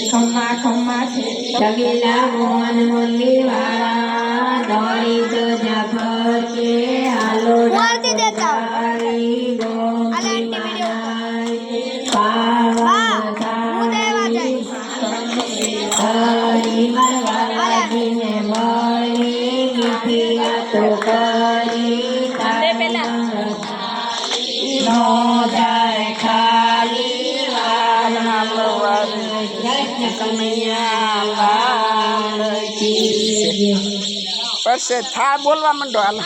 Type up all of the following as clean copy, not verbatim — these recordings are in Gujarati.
ખમ્મા ખમ્મા છે ચગીલા મોહન મુરલી વાળા દોડી તો જાફર કે હાલો પછી થા બોલવા માંડો હાલ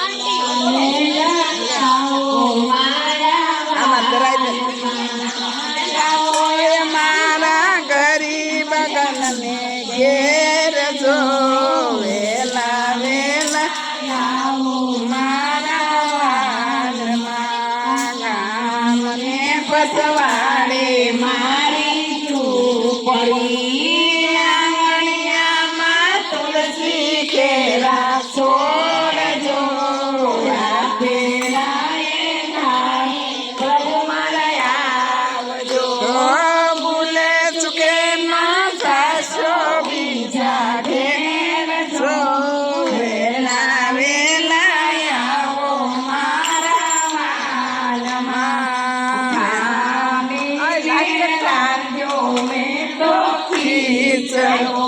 આમાં કરાય દે મારા ગરીબ ગનને ઘેર જો વેલા વેલા મારા ગામને પસવાડે મારી ઝૂંપડી આંગણિયામાં તુલસી કેરા છોડજો પ્રભુ મારા આવજો ભૂલે ચૂકે ના જાશો બીજા ઘેર જો વેલા વેલા આવો મારા વાલમાં લાગ્યો મેં તો ખીચડો